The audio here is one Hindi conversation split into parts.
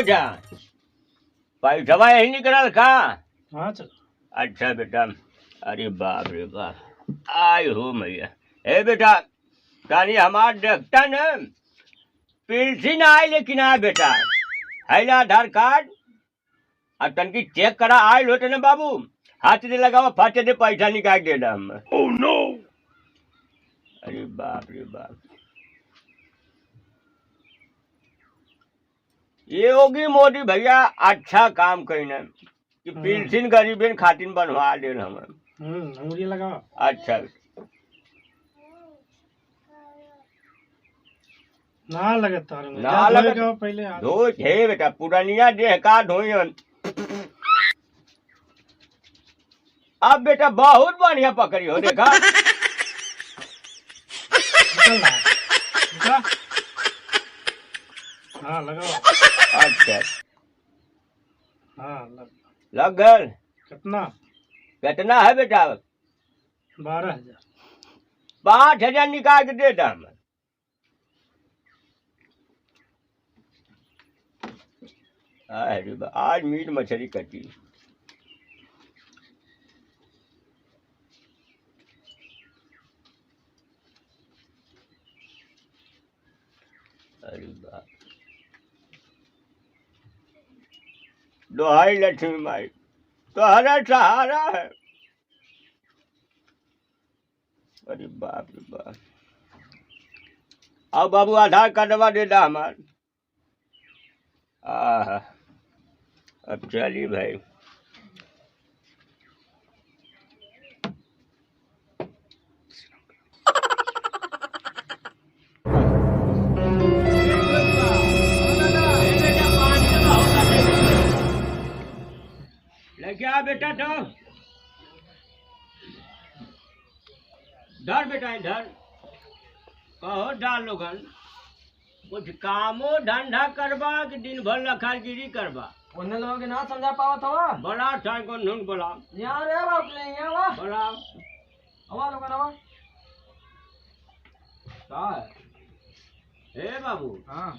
बेटा पैसा यही निकल का। हाँ चल। अच्छा बेटा। अरे बाप रे बाप आय हो मैया। ए बेटा तानी हमार देखता न पेंशन आए लेकिन आ बेटा है ना आधार कार्ड और तनकी चेक करा आयल होते न बाबू हाथ दे लगाओ फाटे दे पैसा निकाल देना हम। Oh no. अरे बाप रे बाप। ये होगी मोदी भैया अच्छा काम कहीं कि पेंशन गरीबन खातिर बनवा दे हम। अंगूरी लगाओ। अच्छा ना लगे तार में ना लगे पहले धो हे बेटा पुरानिया देह का धोयन। अब बेटा बहुत बढ़िया पकड़ी हो देखा। निकल रहा है। हाँ लगाओ। अच्छा हाँ लग गल। कितना कितना है बेटा। 12,000। 5,000 निकाल के दे हम। अरे आज मीट मछली कटी। अरे बाप दोहाई लक्ष्मी माई तो हरा सहारा है। अरे बाप रे बाप। आओ बाबू आधार कार्डवा दे दा हमार। अब चलिए भाई। क्या बेटा तो धर बेटा इधर कहो डाल लोगन कुछ कामो धंधा करबा कि दिन भर लखागिरी करबा। उन्हें लोग ना समझा पावत हवा। बड़ा चाय को नून बोला यहाँ रे बाप ले यहाँ वा बड़ा हवा लोग हवा का है? ए बाबू हाँ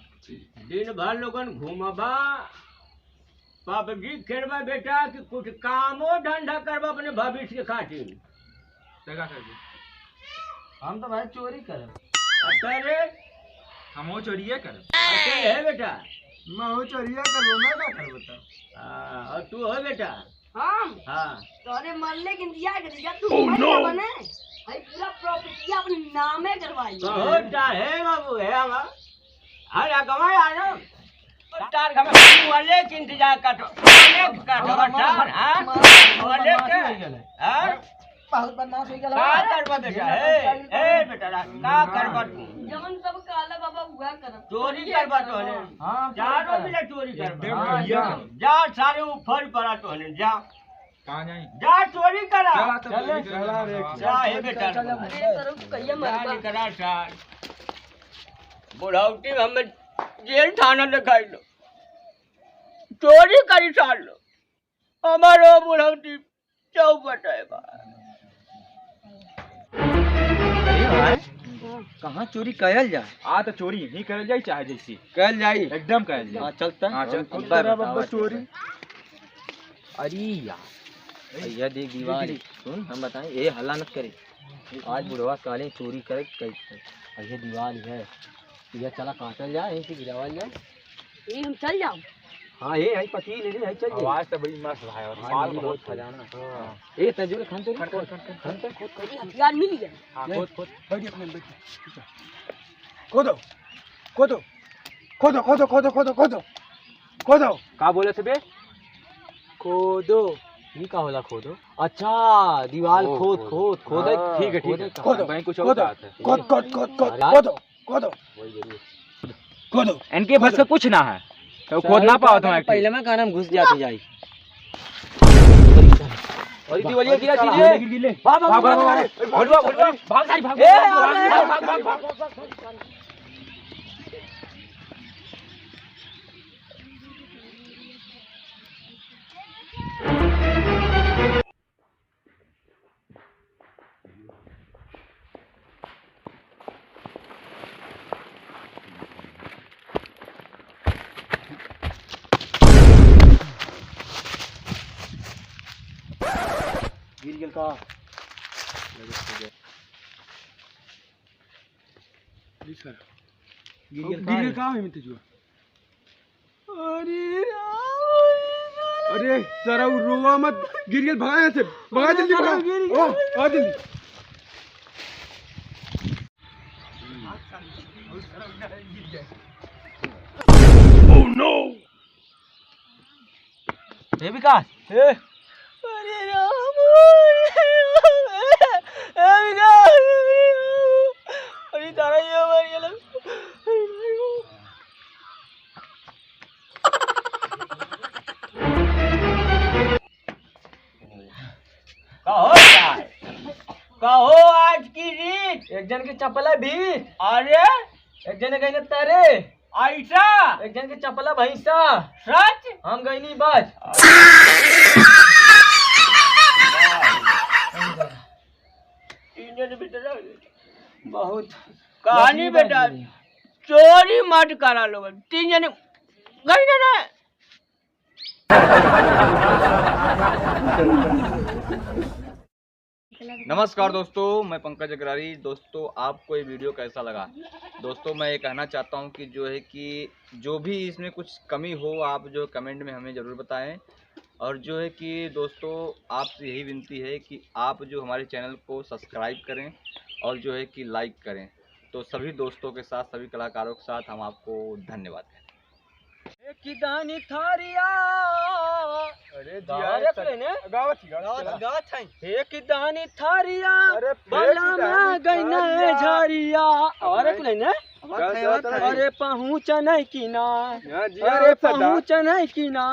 दिन भर लोगन घूमबा पबजी खेलबा बेटा कि कुछ कामो धंधा करबा अपने भविष्य के खातिर। जगह कर दे। हम तो भाई चोरी करे। अच्छा रे हम वो चोरी करे। अच्छा है बेटा मैं वो चोरी करो मैं क्या कर बता। और तू हो बेटा। हम हाँ तोरे मरने के इंतजार करेगा तू क्या बने भाई पूरा प्रॉपर्टी अपने नामे करवाई। बहुत है बाबू है हम हर कमाई आ जाओ तार हमें वाले के इंतजार काटो वाले काटो तार हां वाले के हां बहुत बदमाश हो गया। का करबा बेटा ए बेटा का करबा तू जवन सब काला बाबा हुआ कर चोरी करबा तो ने हां चारों मिले चोरी करबा जा सारे ऊपर पड़ा तो ने जा कहां जाई जा चोरी करा चले चला रे जा हे बेटा अरे तरफ कहिया मरबा करा सार बुढ़ाउती हमें जेल थाना दिखाई लो चोरी करी साल लो हमारो बुढ़ाउती चौपट है बा। कहां चोरी करल जाए। आ तो चोरी ही करल जाई चाहे जैसी करल जाई एकदम करल जाई। हां चलता हां चल बाबा चोरी। अरे यार ये देख दीवार सुन हम बताएं ये हल्ला मत करे। आज बुढ़वा काले चोरी करे कैसे ये दीवार है ये चला काटल जाए यहीं से गिरावल जाए। ये हम चल जाओ। हां ये है पति ले ले चल जाए। आवाज तो बड़ी मस्त है और माल बहुत खजाना। हां ए तजुल खान तो खन हथियार मिल गया। हां खोद बैठ अपने बैठ खोदो खोदो खोदो खोदो खोदो खोदो खोदो खोदो का बोले थे बे खोदो ये का होला खोदो। अच्छा दीवार खोद खोद खोद ठीक है खोदो भाई कुछ और बात है। खोद खोद खोद खोदो खोदो खोदो इनके बस से कुछ ना है तो खोद ना पाओ तुम पहले में कानम घुस जाते जाई और दीवालिया गिरा सीधे गिर भाग भाग भाग भाग सारी भाग भाग भाग। गिर गेल का सर गिर गेल गिर का का है मित्र जुआ अरे सर रोवा मत गिर गेल भगा यहाँ से भगा जल्दी भगा आ जल्दी हे विकास हे अरे राम हे विकास अरे तारा ये मर गेल कहो यार, कहो आज की रीत। एक जन के चप्पल है भी अरे एक जन गई तारे ऐसा एक जन के चप्पल है भैंसा सच हम गई नहीं बस बहुत कहानी बेटा चोरी मत करा लोग 3 जने गई ना नमस्कार दोस्तों, मैं पंकज अग्रवाल। दोस्तों आपको ये वीडियो कैसा लगा? दोस्तों मैं ये कहना चाहता हूँ कि जो है कि जो भी इसमें कुछ कमी हो आप जो कमेंट में हमें ज़रूर बताएं। और जो है कि दोस्तों आपसे यही विनती है कि आप जो हमारे चैनल को सब्सक्राइब करें और जो है कि लाइक करें। तो सभी दोस्तों के साथ, सभी कलाकारों के साथ हम आपको धन्यवाद दें। एक दानी थारिया अरे गावत है एक दानी थारिया अरे बला में गईना झारिया और एक लेने अरे अरे पहुँच नहीं की ना यहाँ जिया अरे सदा पहुँच नहीं की ना